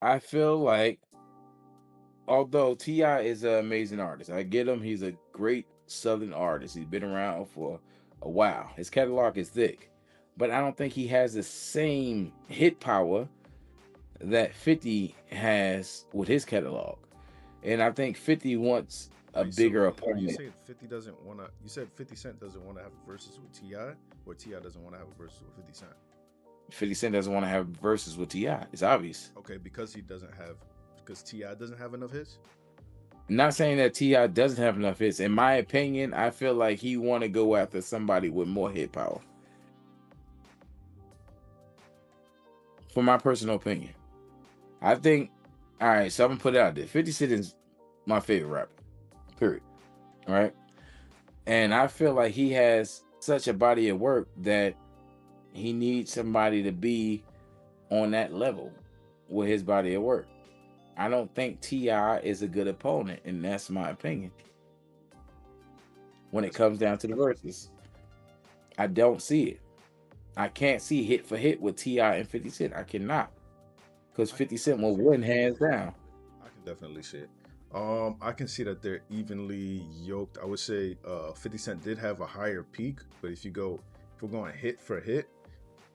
I feel like although Ti is an amazing artist, I get him. He's a great Southern artist. He's been around for a while. His catalog is thick, but I don't think he has the same hit power that 50 has with his catalog. And I think 50 wants a Wait, so bigger are you opponent. saying 50 doesn't want to? You said 50 Cent doesn't want to have verses with Ti, or Ti doesn't want to have a verses with 50 Cent? 50 Cent doesn't want to have verses with Ti. It's obvious. Okay, because Ti doesn't have enough hits. Not saying that Ti doesn't have enough hits. In my opinion, I feel like he want to go after somebody with more hit power. For my personal opinion, I think. All right, so I'm gonna put it out there. 50 Cent is my favorite rapper. Period. All right, and I feel like he has such a body of work that he needs somebody to be on that level with his body of work. I don't think Ti is a good opponent, and that's my opinion. When it That's comes down to the verses, I don't see it. I can't see hit for hit with Ti and 50 Cent. I cannot, because I can 50 Cent definitely will see it. win hands down. I can definitely see it. I can see that they're evenly yoked. I would say 50 Cent did have a higher peak, but if we're going hit for hit,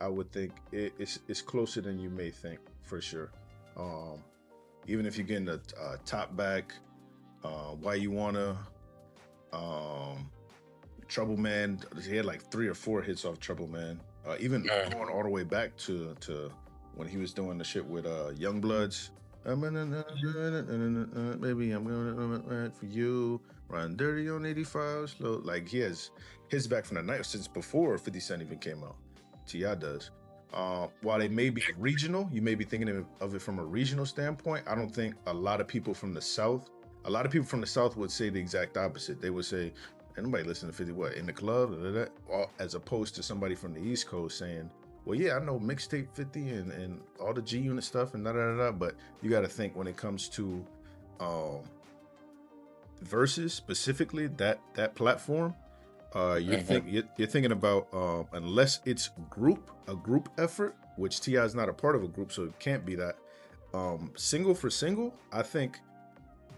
I would think it's closer than you may think for sure. Um, Even if you're getting a top back, why you wanna, um, Trouble Man. He had like 3 or 4 hits off Trouble Man. Even going all the way back to when he was doing the shit with Young Bloods. Maybe I'm gonna for you. Run dirty on 85 slow. Like he has his back from the night since before 50 Cent even came out. Ti does. While they may be regional, you may be thinking of it from a regional standpoint. I don't think a lot of people from the South, a lot of people from the South would say the exact opposite. They would say, anybody listen to 50 what in the club, as opposed to somebody from the East Coast saying, well, yeah, I know mixtape 50 and all the G Unit stuff and da da da da. But you got to think when it comes to um, verses specifically, that platform, Mhm. you're thinking about unless it's a group effort, which Ti is not a part of a group, so it can't be that. Single for single, I think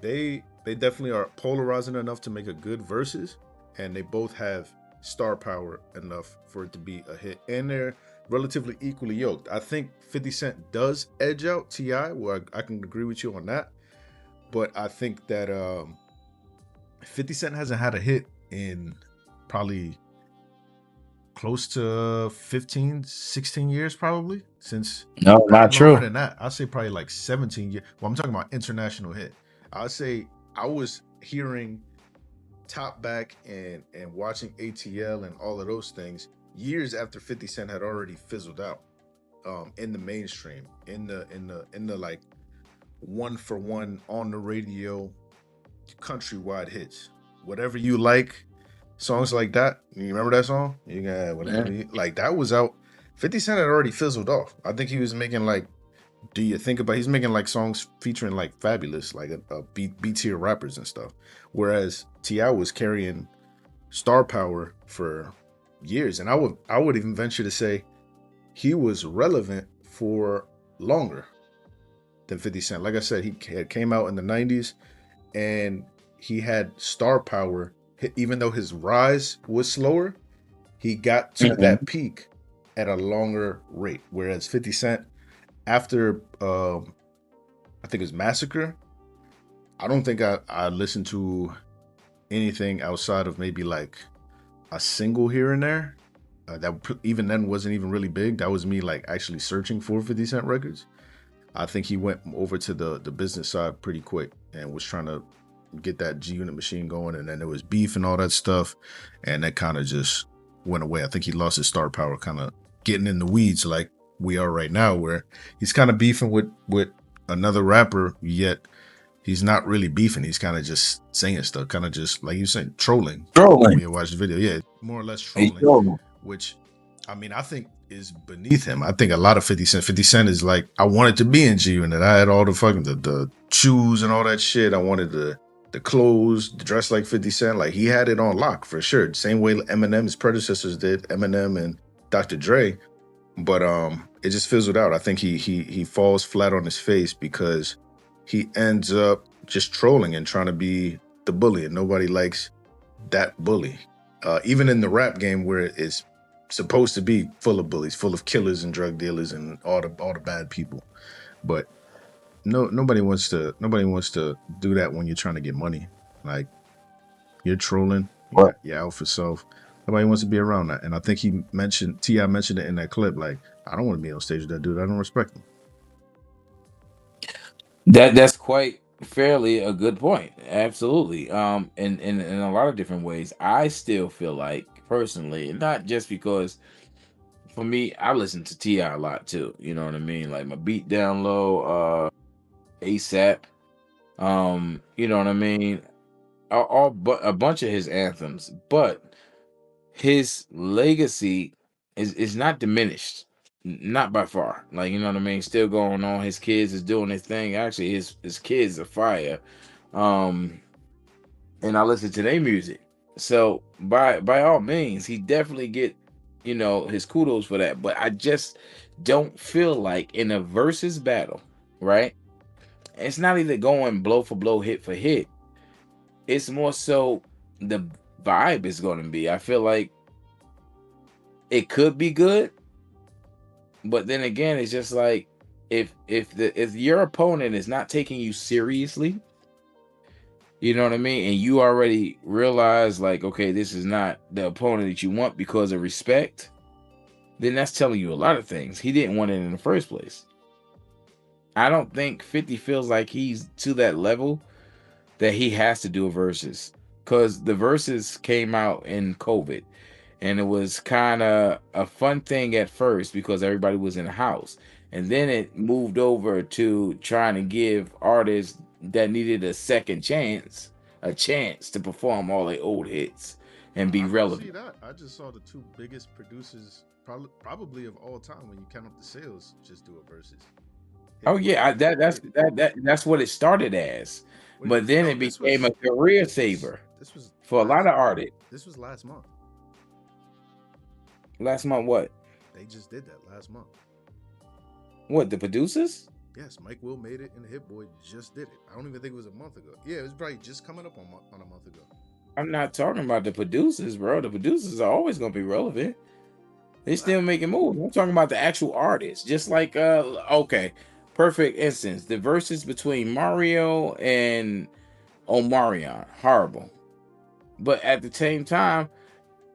they definitely are polarizing enough to make a good versus, and they both have star power enough for it to be a hit, and they're relatively equally yoked. I think 50 Cent does edge out Ti, where I can agree with you on that, but I think that 50 Cent hasn't had a hit in probably close to 15, 16 years, probably since No, probably not longer true. than that. I'd say probably like 17 years. Well, I'm talking about international hit. I'd say I was hearing Top Back and watching ATL and all of those things years after 50 Cent had already fizzled out in the mainstream, in the like one for one on the radio countrywide hits. Whatever you like, songs like that. You remember that song? You got whatever Mhm. you like. That was out. 50 Cent had already fizzled off. I think he was making like, do you think about? He's making like songs featuring like Fabulous, like a B tier rappers and stuff. Whereas Ti was carrying star power for years, and I would even venture to say he was relevant for longer than 50 Cent. Like I said, he had came out in the 90s and he had star power. Even though his rise was slower, he got to that Mhm. peak at a longer rate. Whereas 50 Cent, after I think it was Massacre, I don't think I listened to anything outside of maybe like a single here and there. Even then wasn't even really big. That was me like actually searching for 50 Cent records. I think he went over to the business side pretty quick and was trying to get that G Unit machine going, and then there was beef and all that stuff, and that kind of just went away. I think he lost his star power, kind of getting in the weeds like we are right now, where he's kind of beefing with another rapper, yet he's not really beefing. He's kind of just saying stuff, kind of just like you said, trolling. When Trolling. you watch the video, yeah, more or less He's trolling, trolling. which I mean, I think is beneath him. I think a lot of 50 Cent. 50 Cent is like, I wanted to be in G Unit. I had all the fucking the shoes and all that shit. I wanted the clothes, the dress like 50 Cent. Like he had it on lock for sure. Same way Eminem's predecessors did, Eminem and Dr. Dre. But it just fizzled out. I think he falls flat on his face because he ends up just trolling and trying to be the bully, and nobody likes that bully. Even in the rap game where it's supposed to be full of bullies, full of killers and drug dealers and all the bad people. But nobody wants to do that when you're trying to get money. Like you're trolling, But you're out for self. Nobody wants to be around that. And I think Ti mentioned it in that clip. Like I don't want to be on stage with that dude. I don't respect him. that's quite fairly a good point. Absolutely. In a lot of different ways. I still feel like personally, not just because for me, I listen to Ti a lot too. You know what I mean? Like my beat down low, ASAP. You know what I mean? All but a bunch of his anthems, but his legacy is not diminished, not by far. Like you know what I mean? Still going on. His kids is doing his thing. Actually, his kids are fire. Um, and I listen to their music. So by all means, he definitely get his kudos for that. But I just don't feel like in a versus battle, right? It's not either going blow for blow, hit for hit. It's more so the vibe is going to be. I feel like it could be good, but then again, it's just like if your opponent is not taking you seriously, you know what I mean, and you already realize like, okay, this is not the opponent that you want because of respect, then that's telling you a lot of things. He didn't want it in the first place. I don't think 50 feels like he's to that level that he has to do a versus because the verses came out in COVID and it was kind of a fun thing at first because everybody was in the house, and then it moved over to trying to give artists that needed a second chance a chance to perform all their old hits and be I don't see relevant. that. I just saw the two biggest producers probably of all time when you count up the sales just do a versus. Hit Oh Boy yeah, and that's what it started as, what do you but mean? then No, it became a career saver this was for a lot last of artists. this was last month. Last month, what? They just did that last month. What, the producers? Yes, Mike Will made it and Hit Boy just did it. I don't even think it was a month ago. Yeah, it was probably just coming up on a month ago. I'm not talking about the producers, bro. The producers are always gonna be relevant. They still making moves. I'm talking about the actual artists. Just like okay, perfect instance. The verses between Mario and Omarion, horrible. But at the same time,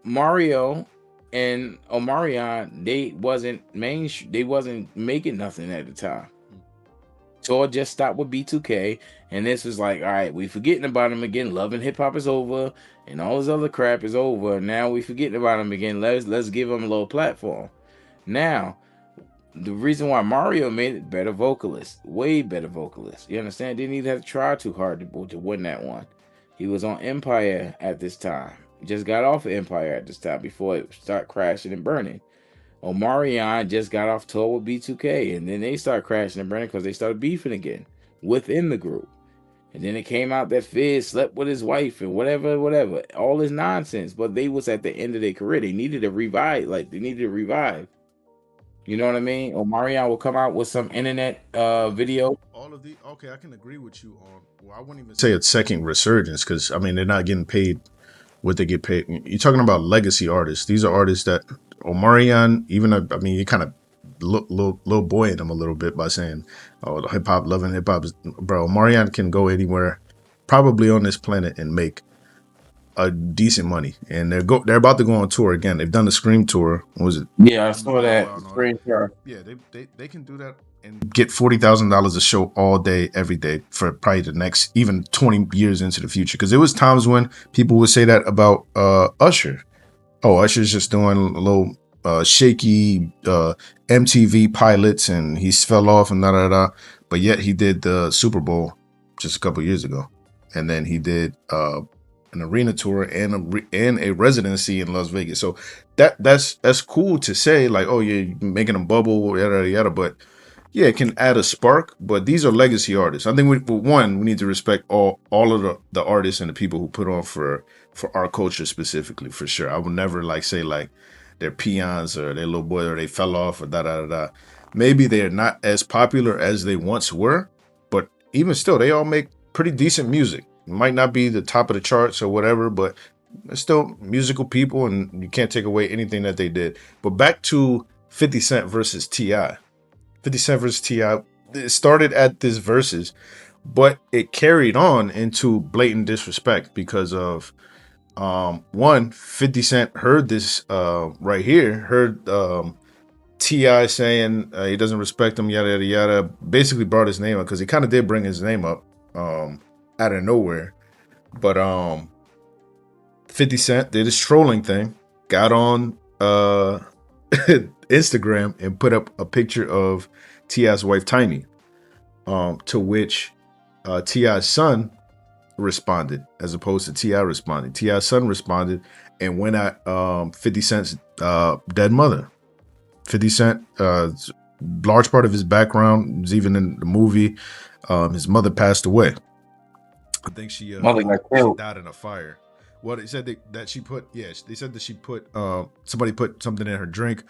Mario and Omarion, they wasn't making nothing at the time. Tour just stopped with B2K, and this was like, all right, we forgetting about him again. Love and Hip Hop is over, and all this other crap is over. Now we forgetting about him again. Let's give him a little platform. Now, the reason why Mario made it, better vocalist, way better vocalist. You understand? Didn't even have to try too hard to win that one. He was on Empire at this time. He just got off of Empire at this time before it started crashing and burning. Omarion just got off tour with B2K, and then they started crashing and burning because they started beefing again within the group. And then it came out that Fizz slept with his wife and whatever, all this nonsense. But they was at the end of their career. They needed a revive, like they needed a revive. You know what I mean? Omarion will come out with some internet video. All of the okay, I can agree with you on. Well, I wouldn't even say it's second resurgence because I mean they're not getting paid what they get paid. You're talking about legacy artists. These are artists that Omarion, even I mean, you kind of little boy in them a little bit by saying, "Oh, hip hop, loving hip hop." Bro, Omarion can go anywhere, probably on this planet, and make a decent money. And they're about to go on tour again. They've done the Scream tour. What was it? Yeah, I saw Bow that Wow and all that. screenshot. Yeah, they can do that and get $40,000 a show all day, every day for probably the next even 20 years into the future. Because there was times when people would say that about Usher. Oh, Usher's just doing a little shaky MTV pilots and he fell off and da da da. But yet he did the Super Bowl just a couple years ago, and then he did an arena tour and a residency in Las Vegas. So that's cool to say, like, oh yeah, you're making a bubble, yada yada yada. But yeah, it can add a spark. But these are legacy artists. I think we need to respect all of the artists and the people who put on for our culture specifically, for sure. I would never like say like they're peons or they little boy or they fell off or da da da da. maybe they're not as popular as they once were, but even still, they all make pretty decent music. It might not be the top of the charts or whatever, but they're still musical people, and you can't take away anything that they did. But back to 50 Cent versus T.I. 50 Cent versus T.I. It started at this verses, but it carried on into blatant disrespect because of one, 50 Cent heard this right here, heard T.I. saying he doesn't respect him, yada yada yada. Basically brought his name up because he kind of did bring his name up out of nowhere. But 50 Cent did his trolling thing, got on Instagram and put up a picture of T.I.'s wife Tiny. To which T.I.'s son responded as opposed to T.I. responding. T.I.'s son responded and went at 50 Cent's dead mother. 50 Cent, large part of his background was even in the movie. His mother passed away. I think Mother got she killed. died in a fire. Well, they said that she put, yes, they said that she put, somebody put something in her drink,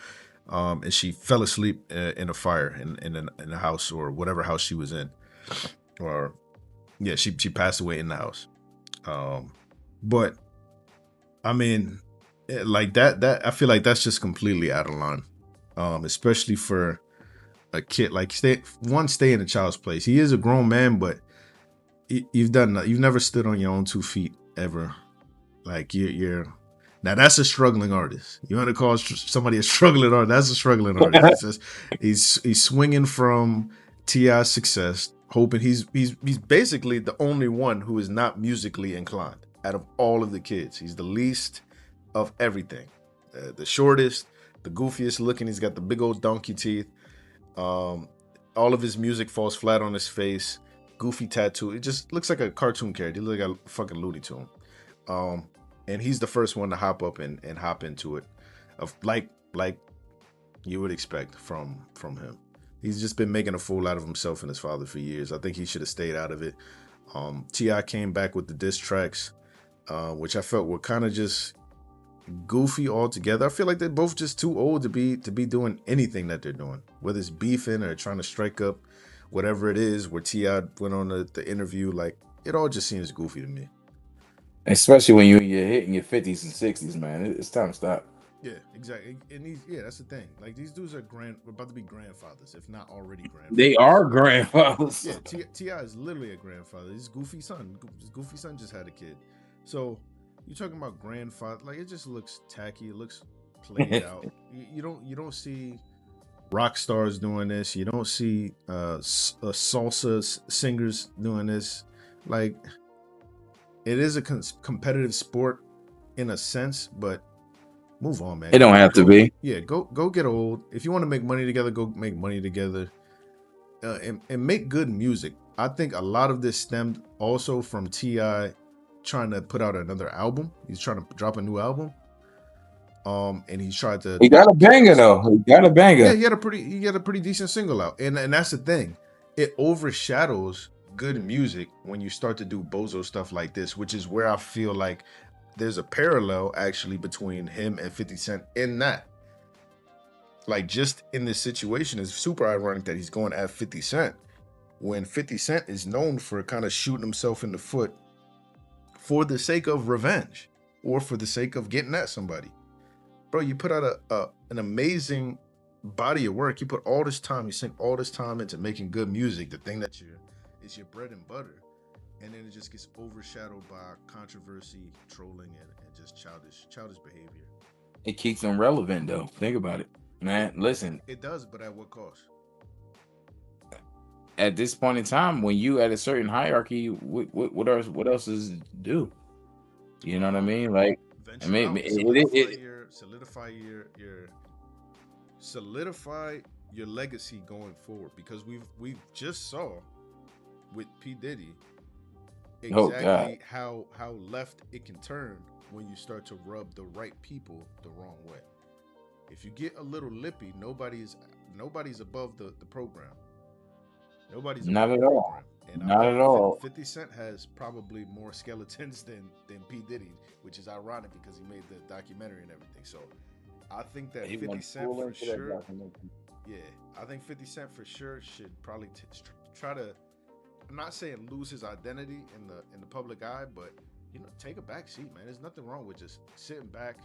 and she fell asleep in a fire in a house or whatever house she was in. Or, yeah, she passed away in the house. But I mean, like that I feel like that's just completely out of line. Especially for a kid. Like stay in a child's place. He is a grown man, but you've never stood on your own 2 feet ever. Like you're now that's a struggling artist. You want to call somebody a struggling artist? That's a struggling artist. He says he's swinging from T.I.'s success, hoping he's basically the only one who is not musically inclined out of all of the kids. He's the least of everything, the shortest, the goofiest looking. He's got the big old donkey teeth. Um, all of his music falls flat on his face. Goofy tattoo. It just looks like a cartoon character. He looks like a fucking Looney Tune. Um, and he's the first one to hop up and hop into it, of like you would expect from him. He's just been making a fool out of himself and his father for years. I think he should have stayed out of it. T.I. came back with the diss tracks, which I felt were kind of just goofy altogether. I feel like they're both just too old to be doing anything that they're doing, whether it's beefing or trying to strike up, whatever it is. Where T.I. went on the interview, like it all just seems goofy to me. Especially when you're hitting your 50s and 60s, man. It's time to stop. Yeah, exactly. And that's the thing. Like these dudes are we're about to be grandfathers, if not already They grandfathers. are grandfathers. Yeah, Ti is literally a grandfather. His goofy son just had a kid. So you're talking about grandfather, like it just looks tacky. It looks played out. You don't see rock stars doing this. You don't see salsa singers doing this. Like it is a competitive sport in a sense, but move on, man. It don't have to be. Yeah, go get old. If you want to make money together, go make money together, and make good music. I think a lot of this stemmed also from Ti trying to put out another album. He's trying to drop a new album. And he's tried to He got a banger though. He got a yeah, banger. he had a pretty decent single out, and that's the thing. It overshadows good music when you start to do bozo stuff like this, which is where I feel like there's a parallel actually between him and 50 Cent in that. Like just in this situation, it's super ironic that he's going at 50 Cent when 50 Cent is known for kind of shooting himself in the foot for the sake of revenge or for the sake of getting at somebody. Bro, you put out an amazing body of work. You put all this time, you sink all this time into making good music, the thing that is your bread and butter, and then it just gets overshadowed by controversy, trolling, and just childish behavior. It keeps him relevant though. Think about it, man. Listen, It does, but at what cost? at this point in time, when you at a certain hierarchy, what else is due? You know what I mean? Like, I Venture mean, out, solidify your legacy going forward, because we've just saw with P Diddy oh God, exactly how left it can turn when you start to rub the right people the wrong way. If you get a little lippy, nobody's above the program. Nobody's not above the at program. all, And I not bet at all. 50 Cent has probably more skeletons than P Diddy, which is ironic because he made the documentary and everything. So I think that He 50 went Cent full for into that sure, documentary. Yeah, I think 50 Cent for sure should probably try to. I'm not saying lose his identity in the public eye, but take a back seat, man. There's nothing wrong with just sitting back.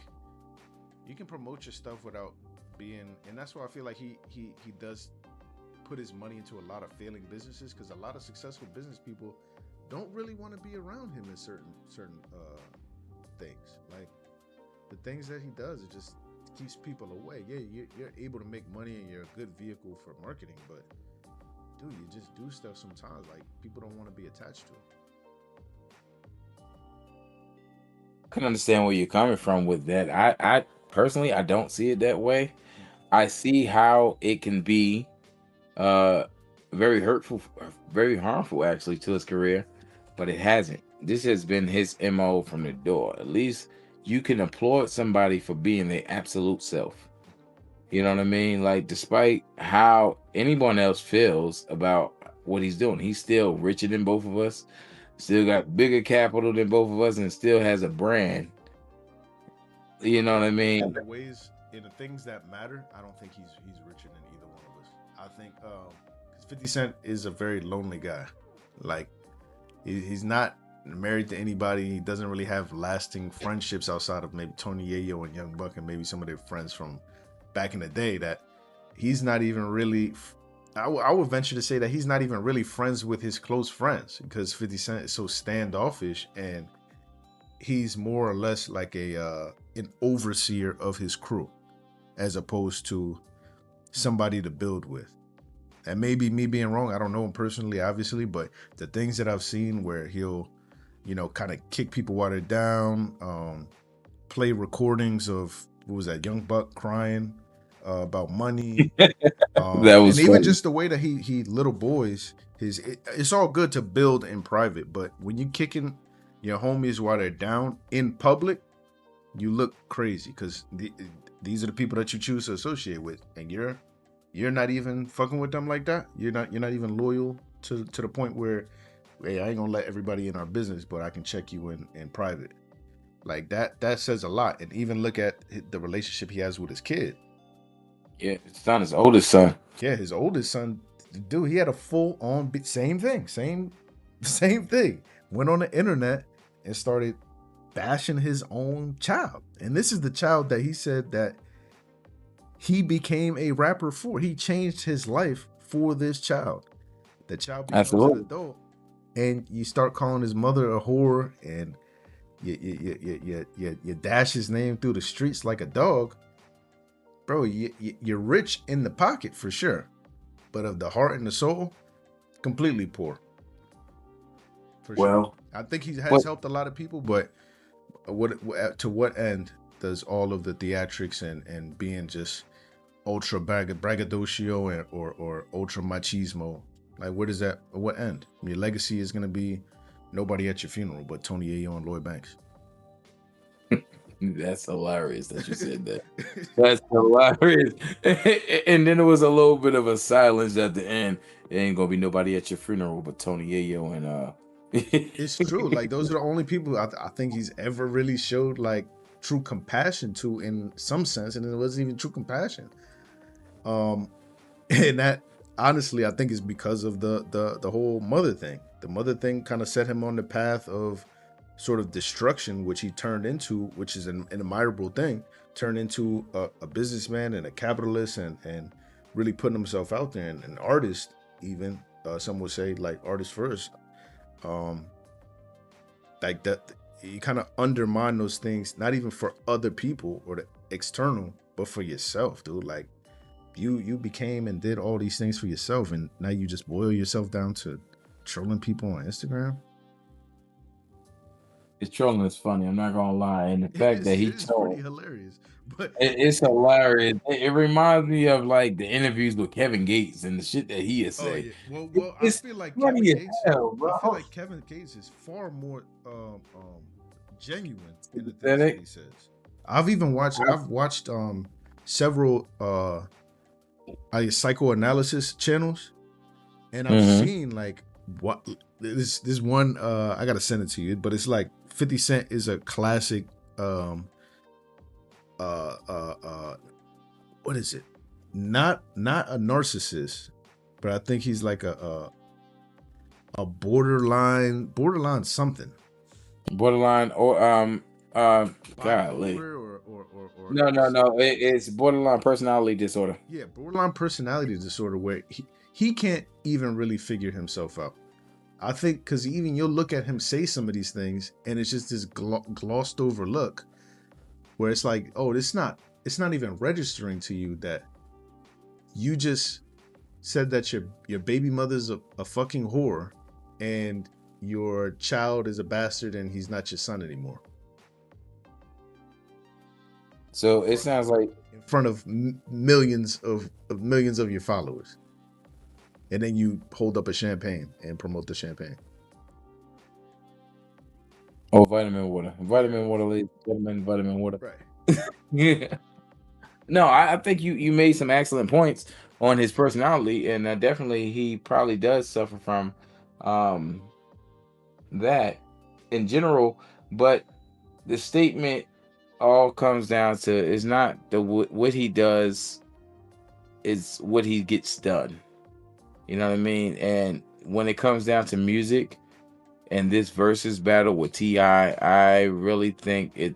You can promote your stuff without being, and that's why I feel like he does put his money into a lot of failing businesses because a lot of successful business people don't really want to be around him in certain things. Like the things that he does, it just keeps people away. Yeah, you're able to make money and you're a good vehicle for marketing, but dude, you just do stuff sometimes like people don't want to be attached to I can understand where you're coming from with that. I personally, I don't see it that way. it. I see how it can be uh very hurtful, very harmful actually to his career, but it hasn't. This has been his MO from the door. At least you can applaud somebody for being their absolute self. You know what I mean? Like, despite how anyone else feels about what he's doing, he's still richer than both of us, still got bigger capital than both of us, and still has a brand. You know what I In mean? the ways, in the things that matter, I don't think he's richer than either one of us. I think 'cause 50 Cent is a very lonely guy. Like he's not married to anybody. He doesn't really have lasting friendships outside of maybe Tony Yayo and Young Buck and maybe some of their friends from back in the day. That he's not even really. I would venture to say that he's not even really friends with his close friends because 50 Cent is so standoffish and he's more or less like a an overseer of his crew as opposed to somebody to build with. And maybe me being wrong, I don't know him personally, obviously, but the things that I've seen where he'll, kind of kick people while they're down, play recordings of what was that, Young Buck crying about money, That and was even funny. just the way that he little boys, it's all good to build in private, but when you kicking your homies while they're down in public, you look crazy because these are the people that you choose to associate with, and you're not even fucking with them like that. You're not even loyal to the point where, hey, I ain't gonna let everybody in our business, but I can check you in private. Like that says a lot. And even look at the relationship he has with his kid. Yeah, it's not his oldest son. Yeah, his oldest son, dude, he had a full on same thing, same thing. Went on the internet and started bashing his own child. And this is the child that he said that he became a rapper for. He changed his life for this child. The child becomes an Absolutely. adult, and you start calling his mother a whore, and you dash his name through the streets like a dog, bro. You're rich in the pocket for sure, but of the heart and the soul, completely poor for sure. Well, I think he has what helped a lot of people, but to what end does all of the theatrics and being just ultra braggadocio or ultra machismo, like where does that, what end? Your legacy is gonna be nobody at your funeral but Tony Ayo and Lloyd Banks. that's hilarious that you said that. That's hilarious. And then there was a little bit of a silence at the end. There ain't gonna be nobody at your funeral but Tony Yayo and It's true. Like those are the only people I think he's ever really showed like true compassion to in some sense, and it wasn't even true compassion. Um, and that honestly, I think is because of the whole mother thing. The mother thing kind of set him on the path of sort of destruction, which he turned into, which is an admirable thing. Turned into a businessman and a capitalist, and really putting himself out there, and an artist. Even some would say like artist first. Um, like that, you kind of undermine those things, not even for other people or the external, but for yourself, dude. Like you became and did all these things for yourself, and now you just boil yourself down to trolling people on Instagram. his trolling is funny. I'm not gonna lie, and the It fact is that it he is pretty told hilarious, but it's hilarious. It reminds me of like the interviews with Kevin Gates and the shit that he has oh say. yeah, well, I It's feel like funny as hell, I feel bro. like Kevin Gates is far more genuine in the things that Sympathetic. he says. I've watched several psychoanalysis channels, and I've Mm-hmm. seen like what this one I gotta send it to you, but it's like 50 Cent is a classic um uh uh uh what is it? not a narcissist, but I think he's like a borderline something. Borderline or golly. Bipolar or No. It's borderline personality disorder. yeah, borderline personality disorder where he can't even really figure himself out. I think because even you'll look at him say some of these things, and it's just this glossed over look, where it's like, oh, it's not even registering to you that you just said that your baby mother's a fucking whore, and your child is a bastard, and he's not your son anymore. So it sounds like In front of millions of your followers, and then you hold up a champagne and promote the champagne. vitamin water. Vitamin water, ladies and gentlemen, vitamin water. Right. Yeah. No, I think you made some excellent points on his personality, and definitely he probably does suffer from um that in general. But the statement all comes down to is not the what he does, is what he gets done. You know what I mean? And when it comes down to music and this versus battle with T.I., I really think it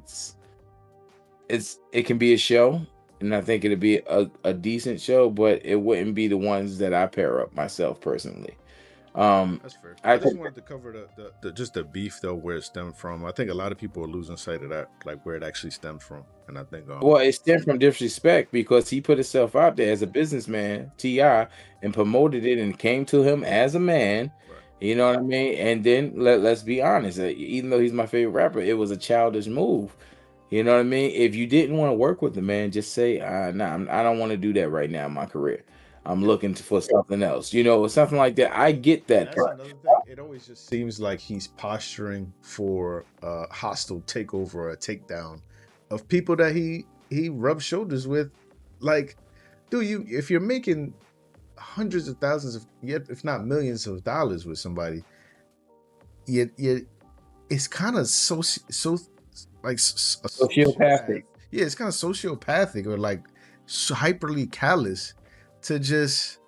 can be a show, and I think it'd be a decent show, but it wouldn't be the ones that I pair up myself personally. That's fair. I I just think wanted to cover the just the beef though, where it stemmed from. I think a lot of people are losing sight of that, like where it actually stemmed from. And I think well, it stemmed from disrespect because he put himself out there as a businessman, Ti, and promoted it and came to him as a man. right. You know what I mean? And then let's be honest, even though he's my favorite rapper, it was a childish move. You know what I mean? If you didn't want to work with the man, just say, nah, I don't want to do that right now in my career. I'm Yeah. looking for something else, or something like that. I get And that that's part. another thing. It always just seems like he's posturing for a hostile takeover or a takedown of people that he rubs shoulders with. Like, dude, if you're making hundreds of thousands of, yet if not millions of dollars with somebody, yet it's kind of so like a sociopath. Sociopathic. Yeah, it's kind of sociopathic or like hyperly callous to just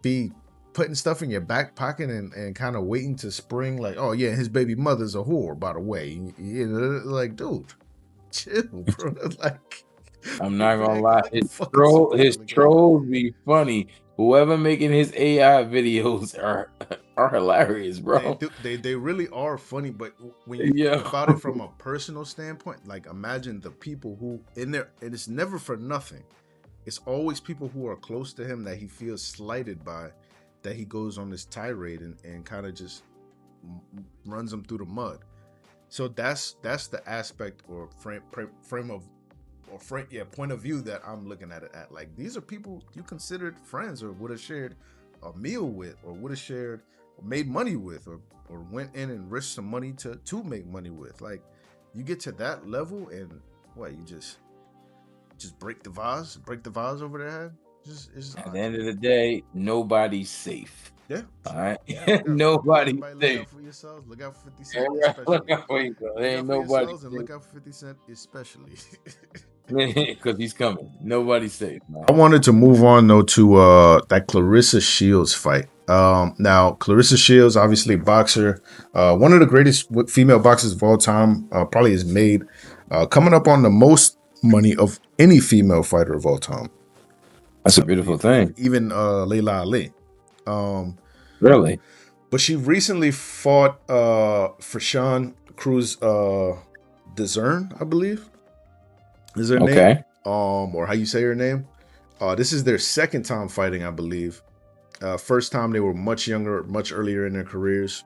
be putting stuff in your back pocket and kind of waiting to spring like, oh yeah, his baby mother's a whore, by the way. You know, like, dude, chill, bro. Like, I'm not gonna lie, like a fucking his survival guy. trolls be funny. Whoever making his AI videos are hilarious, They bro. do they really are funny, but when you think Yeah. about it from a personal standpoint, like imagine the people who in there, and it's never for nothing. It's always people who are close to him that he feels slighted by, that he goes on this tirade and kind of just runs them through the mud. So that's the aspect or frame of or frame yeah point of view that I'm looking at it at. Like these are people you considered friends or would have shared a meal with or would have shared or made money with or went in and risked some money to make money with. Like you get to that level and what you just break the vase over their head. It's just At odd the to end me. of the day, nobody's safe. Yeah. All right. Yeah, look out for Nobody's everybody. Look safe. out for yourselves. Look out for 50 Cent, Everybody, look especially. out for you, bro. There Look ain't out for nobody yourselves and safe. look out for 50 Cent, especially. Because he's coming. Nobody's safe, man. I wanted to move on though to that Clarissa Shields fight. Now Clarissa Shields, obviously boxer, one of the greatest female boxers of all time, probably has made coming up on the most money of any female fighter of all time. That's a I beautiful believe thing. even Layla Ali. Really? But she recently fought for Sean Cruz Dezern, I believe is her name. Okay. Or how you say her name. This is their second time fighting, I believe. First time they were much younger, much earlier in their careers.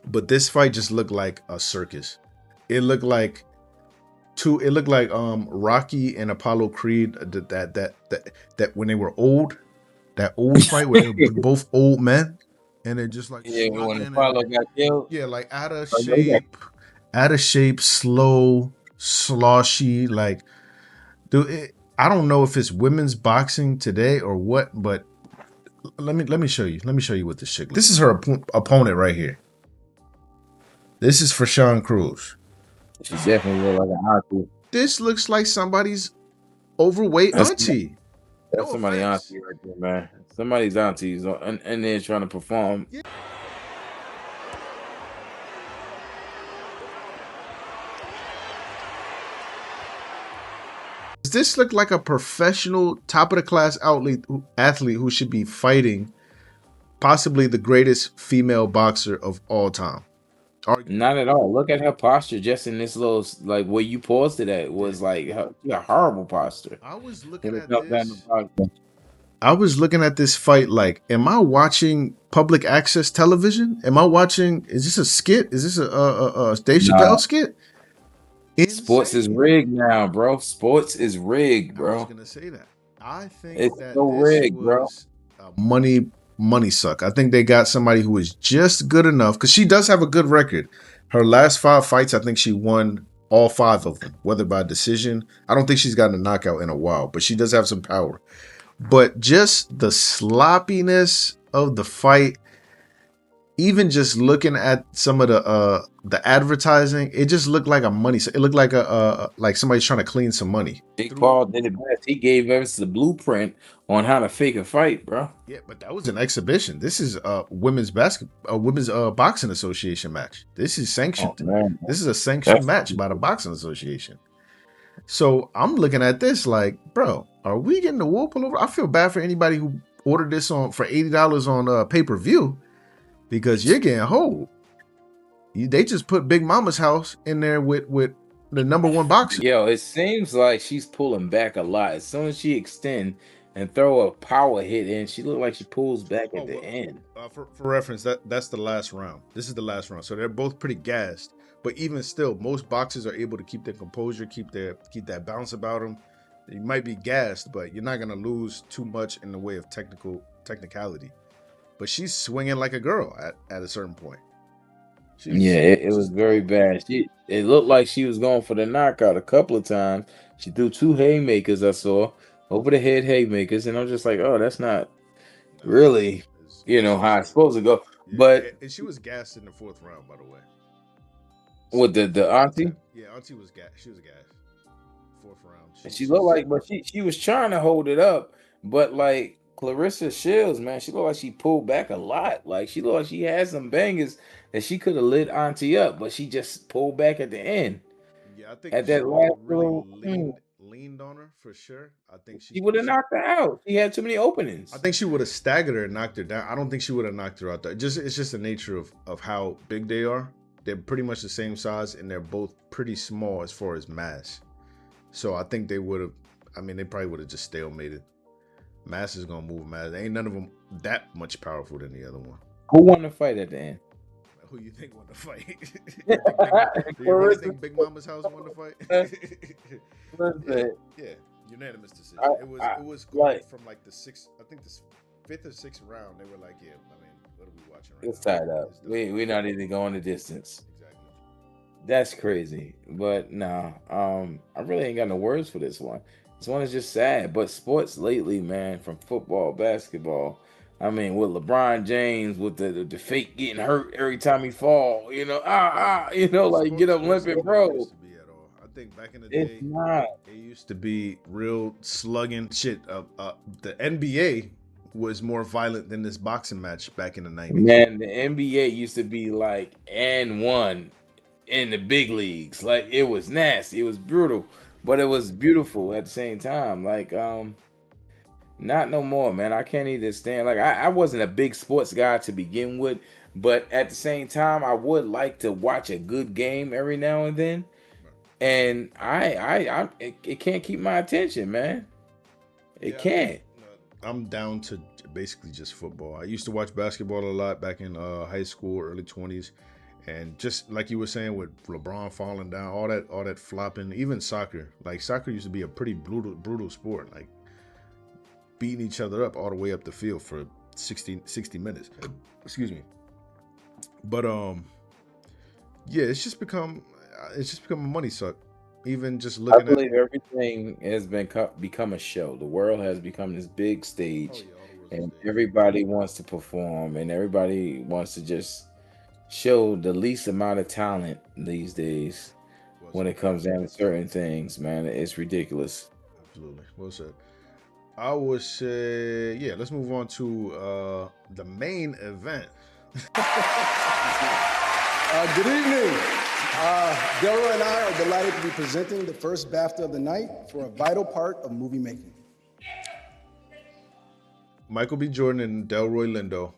But this fight just looked like a circus. It looked like Rocky and Apollo Creed that when they were old, that old fight where they were both old men and they're just like Yeah, when struggling and Apollo got killed. yeah, like Oh, no, he got out of shape, slow, sloshy, like dude, I don't know if it's women's boxing today or what, but let me show you. Let me show you what this chick. This is her opponent right here. This is for Sean Cruz. She definitely looked like an auntie. This looks like somebody's overweight That's auntie. That's No somebody offense. auntie right there, man. Somebody's aunties and they're trying to perform. Yeah. Does this look like a professional, top of the class athlete who should be fighting possibly the greatest female boxer of all time? Arguably. Not at all. Look at her posture just in this little like where you paused it at Yeah. was like a horrible posture I was looking when it at comes down to this. boxing. I was looking at this fight like, am I watching public access television? Am I watching? Is this a skit? Is this a Dave Chappelle Nah, skit? sports is Insane. rigged now, bro. Sports is rigged, I was bro. gonna say that. I think It's that so this rigged, bro. was a money suck. I think they got somebody who is just good enough because she does have a good record. Her last 5 fights, I think she won all 5 of them, whether by decision. I don't think she's gotten a knockout in a while, but she does have some power. But just the sloppiness of the fight, even just looking at some of the advertising, it just looked like a money. It looked like like somebody's trying to clean some money. Jake Paul did it best. He gave us the blueprint on how to fake a fight, bro. Yeah, but that was an exhibition. This is a women's boxing association match. This is Oh sanctioned. man, This is a sanctioned that's match by the boxing association. So I'm looking at this like, bro, are we getting the wool pull over? I feel bad for anybody who ordered this on for $80 on pay-per-view because you're getting hold. They just put Big Mama's house in there with the #1 boxer. yo. It seems like she's pulling back a lot. As soon as she extend and throw a power hit in, she look like she pulls back Oh at the well, end. for reference, that's the last round. This is the last round, so they're both pretty gassed. But even still, most boxers are able to keep their composure, keep that bounce about them. You might be gassed, but you're not gonna lose too much in the way of technicality. But she's swinging like a girl at a certain point. Yeah, She's it was just very bad. It looked like she was going for the knockout a couple of times. She threw 2 haymakers I saw over the head haymakers, and I'm just like, oh, that's not really, how it's supposed to go. yeah, But and she was gassed in the 4th round, by the way. with the auntie, Yeah, Auntie was gassed. She was gassed. 4th round. and she looked like, but she was trying to hold it up, but like Clarissa Shields, man, she looked like she pulled back a lot. Like she looked like she had some bangers that she could have lit auntie up, but she just pulled back at the end. Yeah, I think if At that she would have last really little, leaned on her for sure, I think she would have knocked her out. She had too many I openings. think she would have staggered her and knocked her down. I don't think she would have knocked her out there. It's just the nature of how big they are. They're pretty much the same size and they're both pretty small as far as mass. So I think they would have. I mean, they probably would have just stalemated. Mass is gonna move mass. Ain't none of them that much powerful than the other one. Who won the fight at the end? Who you think won the fight? Do you really Clarissa. think Big Mama's house won the fight? Yeah, Listen, yeah, unanimous decision. I, It was called like from like the sixth, I think the 5th or 6th round. They were like, yeah, I mean, what are we watching right it's now? tied up. We're not even going the distance. Exactly. That's crazy. But no, I really ain't got no words for this one. This one is just sad. But sports lately, man, from football, basketball. I mean, with LeBron James, with the fake getting hurt every time he fall, like get up Sports limping, ain't what it used bro. to be at all. I think back in the It's day, not. it used to be real slugging shit. The NBA was more violent than this boxing match back in the 90s. Man, the NBA used to be like and one in the big leagues. Like it was nasty. It was brutal, but it was beautiful at the same time. Like not no more, man. I can't even stand. Like I wasn't a big sports guy to begin with, but at the same time, I would like to watch a good game every now and then. And it can't keep my attention, man. It Yeah, can't. I'm down to basically just football. I used to watch basketball a lot back in high school, early 20s, and just like you were saying with LeBron falling down, all that flopping, even soccer. Like soccer used to be a pretty brutal sport, like beating each other up all the way up the field for 60 minutes. Excuse me. But yeah, it's just become a money suck. Even just I looking at believe everything has become a show. The world has become this big oh stage, yeah, all the world's a and stage. everybody wants to perform, and everybody wants to just show the least amount of talent these days Well when said. it comes down to certain things, man. It's ridiculous. Absolutely. Well said. I would say, yeah, let's move on to the main event. Good evening. Delroy and I are delighted to be presenting the first BAFTA of the night for a vital part of movie making. Michael B. Jordan and Delroy Lindo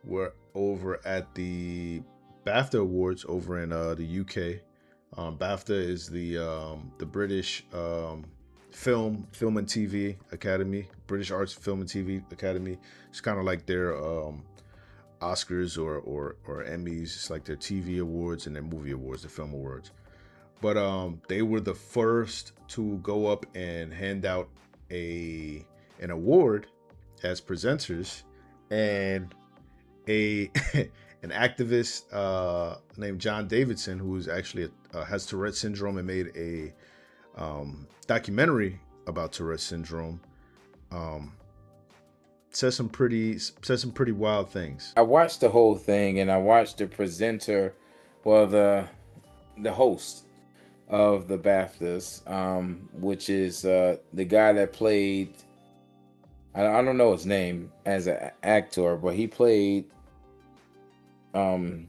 were over at the BAFTA Awards over in the UK. BAFTA is the British Film and TV Academy, British Arts Film and TV Academy. It's kind of like their Oscars or Emmys. It's like their TV awards and their movie awards, the film awards. But they were the first to go up and hand out an award as presenters, and a an activist named John Davidson, who is actually has Tourette syndrome and made a documentary about Tourette syndrome. Um, says some pretty wild things. I watched the whole thing, and I watched the presenter, well, the host of the BAFTAs, which is the guy that played. I don't know his name as an actor, but he played in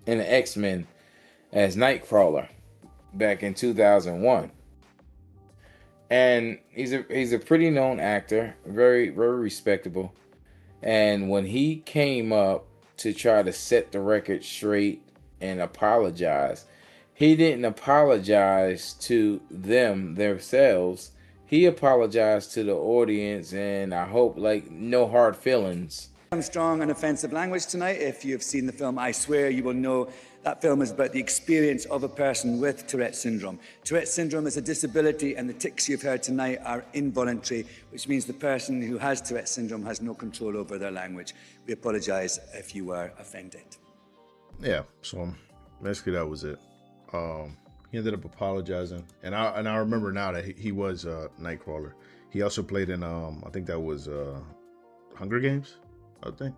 the X-Men as Nightcrawler back in 2001. And he's a pretty known actor, very respectable. And when he came up to try to set the record straight and apologize, he didn't apologize to them themselves. He apologized to the audience, and I hope like no hard feelings. Strong and offensive language tonight. If you've seen the film, I swear you will know that film is about the experience of a person with Tourette syndrome. Tourette syndrome is a disability, and the tics you've heard tonight are involuntary, which means the person who has Tourette syndrome has no control over their language. We apologize if you were offended. Yeah, so basically that was it. He ended up apologizing, and I remember now that he was Nightcrawler. He also played in I think that was Hunger Games, I think.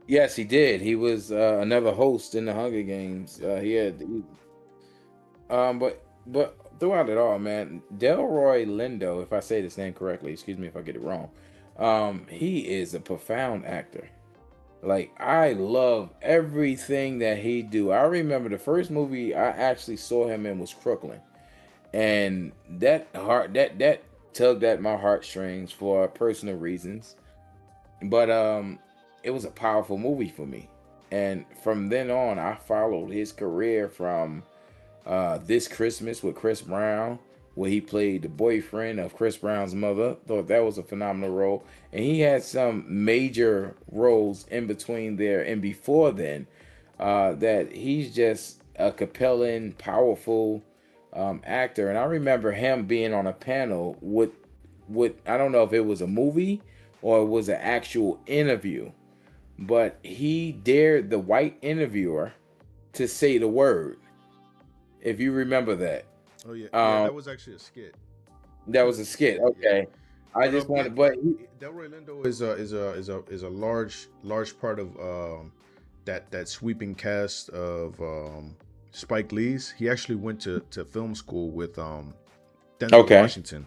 Yes, he did. He was another host in the Hunger Games. But throughout it all, man, Delroy Lindo, if I say this name correctly, excuse me if I get it wrong, he is a profound actor. Like, I love everything that he do. I remember the first movie I actually saw him in was Crooklyn, and that tugged at my heartstrings for personal reasons. But it was a powerful movie for me, and from then on, I followed his career from This Christmas with Chris Brown, where he played the boyfriend of Chris Brown's mother. Thought that was a phenomenal role. And he had some major roles in between there and before then, that he's just a compelling, powerful actor. And I remember him being on a panel with I don't know if it was a movie or it was an actual interview, but he dared the white interviewer to say the word. If you remember that. Oh yeah, yeah, Um, that was actually a skit. that was a skit. Yeah, Okay. I just yeah, wanted, but Delroy Lindo is a large part of that sweeping cast of Spike Lee's. He actually went to film school with Denzel okay. Washington.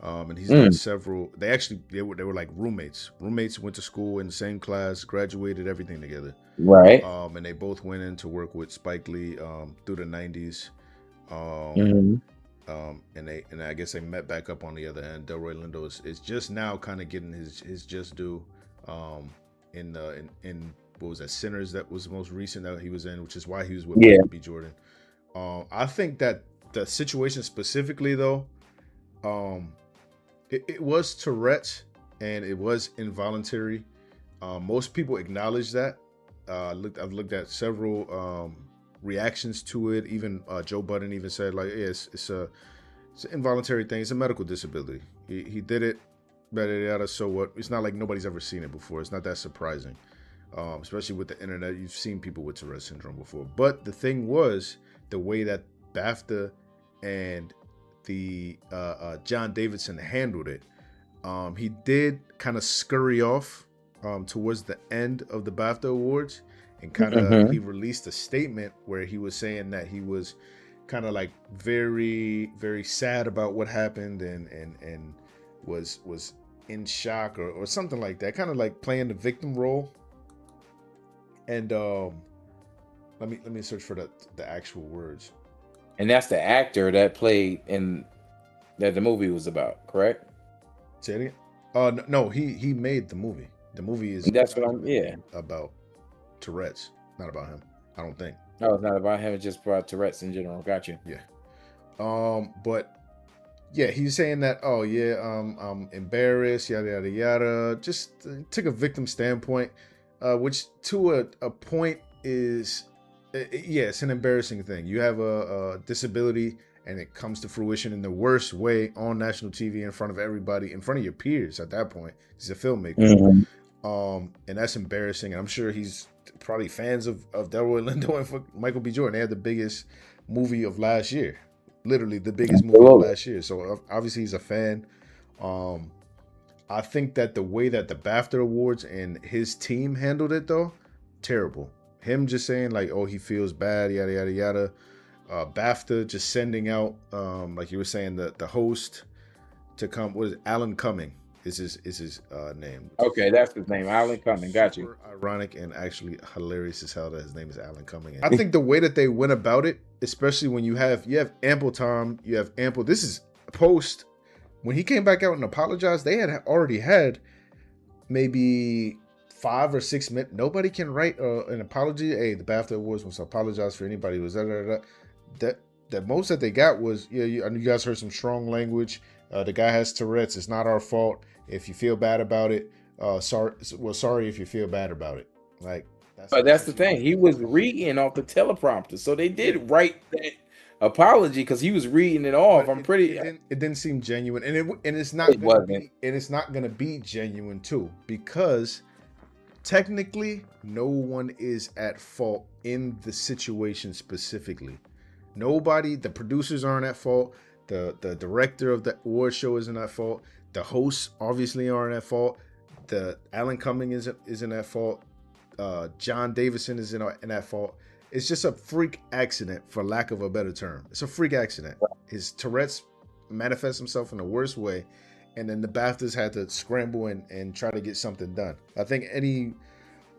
And he's done Mm, several. They were like roommates. Roommates went to school in the same class, graduated, everything together. right. And they both went in to work with Spike Lee through the '90s. Um, Hmm. and I guess they met back up on the other end. Delroy Lindo is just now kind of getting his just due. In what was that, Sinners, that was the most recent that he was in, which is why he was with Yeah. Michael B. Jordan. I think that the situation specifically though, um, it was Tourette's and it was involuntary. Most people acknowledge that. I've looked at several reactions to it. Even Joe Budden even said like, yeah, it's an involuntary thing. It's a medical disability. He did it, yada yada. So what? It's not like nobody's ever seen it before. It's not that surprising, especially with the internet. You've seen people with Tourette syndrome before. But the thing was the way that BAFTA and the John Davidson handled it. He did kind of scurry off towards the end of the BAFTA awards, and kind of Hmm. he released a statement where he was saying that he was kind of like very sad about what happened, and was in shock or something like that, kind of like playing the victim role. And let me search for the actual words. And that's the actor that played in that the movie was about, correct? Say it again. No, he made the movie. The movie is That's what I'm. Yeah. about Tourette's, not about him. I don't think. No, it's not about him. It's just about Tourette's in general. Got you. Yeah. But yeah, he's saying that. Oh yeah, I'm embarrassed. Yada yada yada. Just took a victim standpoint, which to a point is, yeah, it's an embarrassing thing. You have a disability, and it comes to fruition in the worst way on national TV in front of everybody, in front of your peers. At that point, he's a filmmaker. Mm-hmm. And that's embarrassing. And I'm sure he's probably fans of Delroy Lindo and Michael B. Jordan. They had the biggest movie of last year, literally the biggest movie of last year. So obviously he's a fan. I think that the way that the BAFTA Awards and his team handled it, though, terrible. Him just saying like, oh, he feels bad, yada yada yada. BAFTA just sending out, like you were saying, the host to come. What is it? Alan Cumming is his name. Okay, that's his name, Alan Cumming. Got you. Ironic and actually hilarious as hell that his name is Alan Cumming. I think the way that they went about it, especially when you have ample time, this is post when he came back out and apologized. They had already had maybe 5 or 6 minutes. Nobody can write an apology. Hey, the BAFTA Awards wants to apologize for anybody who was that most that they got was, you guys heard some strong language. The guy has Tourette's. It's not our fault. If you feel bad about it, sorry if you feel bad about it. Like, that's the thing. He was reading off the teleprompter, so they did write that apology because he was reading it off. It didn't seem genuine, and it's not gonna be genuine too, because technically no one is at fault in the situation specifically. Nobody, the producers aren't at fault. The director of the award show isn't at fault. The hosts obviously aren't at fault. The Alan Cumming isn't at fault. John Davison is in at fault. It's just a freak accident, for lack of a better term. It's a freak accident. His Tourette's manifests himself in the worst way, and then the BAFTAs had to scramble and try to get something done. I think any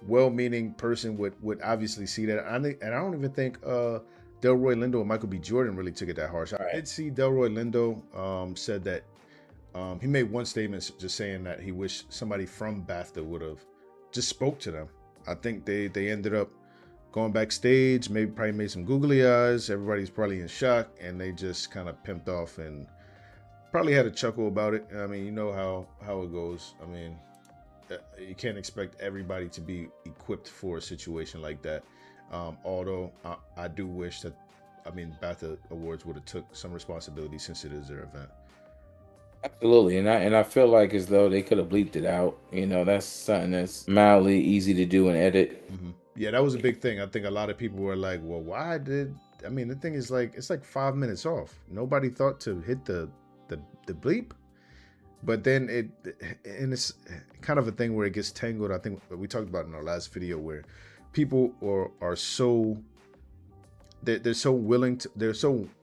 well-meaning person would obviously see that. And I don't even think Delroy Lindo and Michael B. Jordan really took it that harsh. I did see Delroy Lindo said that he made one statement just saying that he wished somebody from BAFTA would have just spoke to them. I think they ended up going backstage, probably made some googly eyes. Everybody's probably in shock, and they just kind of pimped off and probably had a chuckle about it. I mean, you know how it goes. I mean, you can't expect everybody to be equipped for a situation like that. Although I do wish that, BAFTA Awards would have took some responsibility since it is their event. Absolutely, and I feel like as though they could have bleeped it out. That's something that's mildly easy to do and edit. Mm-hmm. Yeah, that was a big thing. I think a lot of people were like, "Well, why did?" The thing is, like, it's like 5 minutes off. Nobody thought to hit the bleep, but then it's kind of a thing where it gets tangled. I think we talked about in our last video where people are so they're so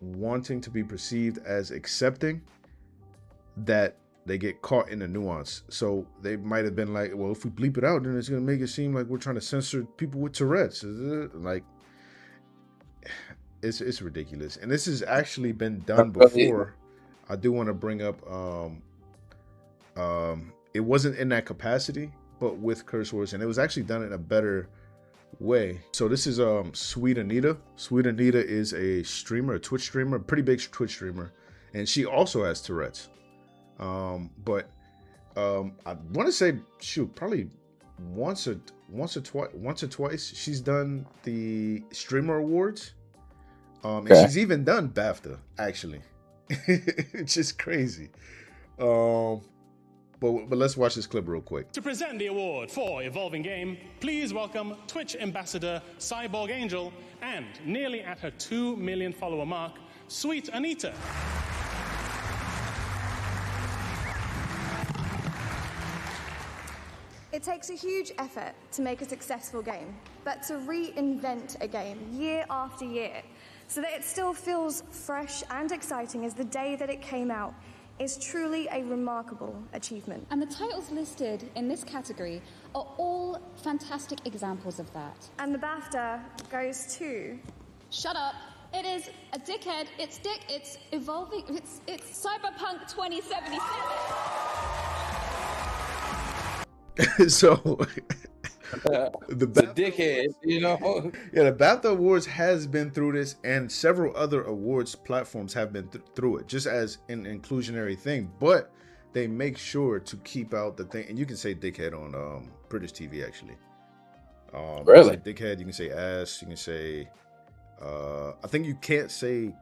wanting to be perceived as accepting that they get caught in the nuance. So they might have been like, well, if we bleep it out, then it's going to make it seem like we're trying to censor people with Tourette's. Like, it's ridiculous. And this has actually been done before. I do want to bring up, it wasn't in that capacity, but with curse words, and it was actually done in a better way. So this is Sweet Anita. Sweet Anita is a streamer, a Twitch streamer, a pretty big Twitch streamer, and she also has Tourette's. But I want to say, probably once or twice she's done the streamer awards. And she's even done BAFTA, actually. It's just crazy. But let's watch this clip real quick. To present the award for Evolving Game, please welcome Twitch ambassador Cyborg Angel and nearly at her 2 million follower mark, Sweet Anita. It takes a huge effort to make a successful game, but to reinvent a game year after year so that it still feels fresh and exciting as the day that it came out is truly a remarkable achievement. And the titles listed in this category are all fantastic examples of that. And the BAFTA goes to... Shut up. It is a dickhead. It's evolving. It's Cyberpunk 2077. So The dickhead, you know. Yeah, the BAFTA Awards has been through this, and several other awards platforms have been through it, just as an inclusionary thing. But they make sure to keep out the thing, and you can say dickhead on British TV actually. Really? You can say dickhead. You can say ass. You can say. I think you can't say.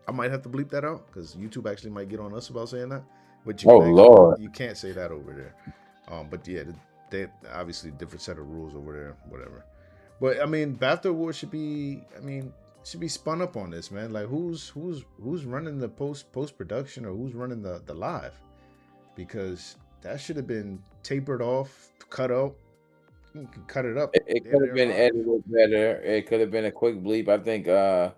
I might have to bleep that out because YouTube actually might get on us about saying that. But you Lord, you can't say that over there. But yeah, they obviously different set of rules over there, whatever. But I mean, BAFTA Awards should be spun up on this, man. Like who's running the post production, or who's running the live? Because that should have been tapered off, cut out. You can cut it up. it could have been edited better. It could have been a quick bleep. I think I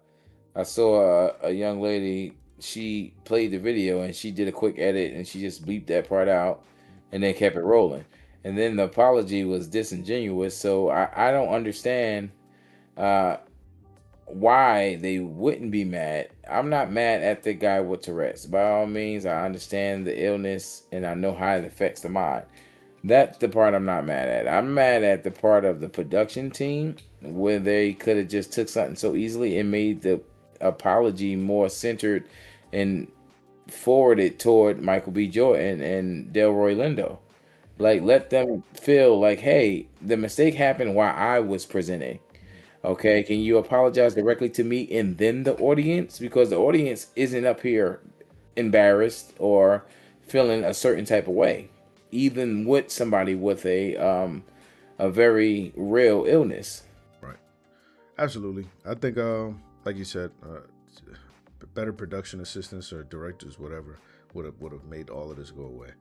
saw a young lady. She played the video and she did a quick edit and she just bleeped that part out and then kept it rolling. And then the apology was disingenuous. So I don't understand why they wouldn't be mad. I'm not mad at the guy with Tourette's. By all means, I understand the illness and I know how it affects the mind. That's the part I'm not mad at. I'm mad at the part of the production team where they could have just took something so easily and made the apology more centered and forwarded toward Michael B. Jordan and Delroy Lindo. Like, let them feel like, hey, the mistake happened while I was presenting. Okay, can you apologize directly to me and then the audience? Because the audience isn't up here embarrassed or feeling a certain type of way, even with somebody with a very real illness. Right. Absolutely. I think, like you said, better production assistants or directors, whatever, would have made all of this go away.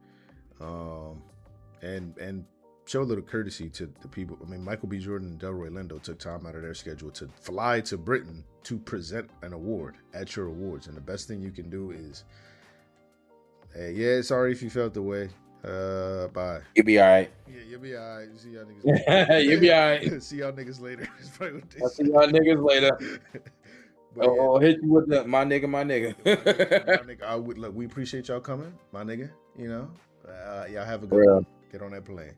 And show a little courtesy to the people. I mean, Michael B. Jordan and Delroy Lindo took time out of their schedule to fly to Britain to present an award at your awards. And the best thing you can do is, hey, yeah, sorry if you felt the way. Bye. You'll be all right. Yeah, you'll be all right. See y'all niggas later. You'll be all right. See y'all niggas later. I'll see y'all niggas later. But yeah. I'll hit you with the my nigga. My nigga, look, we appreciate y'all coming, my nigga. You know, y'all have a good one. Get on that plane.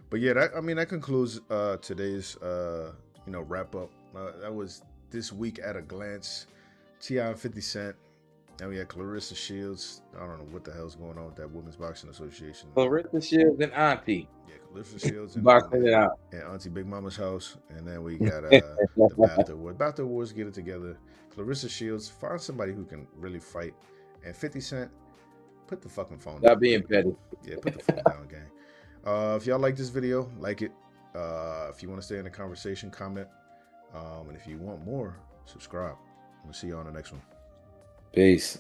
But yeah, that concludes today's wrap up. That was this week at a glance. T.I. and 50 Cent. And we had Clarissa Shields. I don't know what the hell's going on with that Women's Boxing Association. Clarissa Shields and Auntie. Yeah, Clarissa Shields and boxing it out. And Auntie Big Mama's house. And then we got the BAFTA Awards. BAFTA Awards, get it together. Clarissa Shields, find somebody who can really fight. And 50 Cent, put the fucking phone down. Stop being petty. Yeah, put the phone down, gang. If y'all like this video, like it. If you want to stay in the conversation, comment. And if you want more, subscribe. We'll see you on the next one. Peace.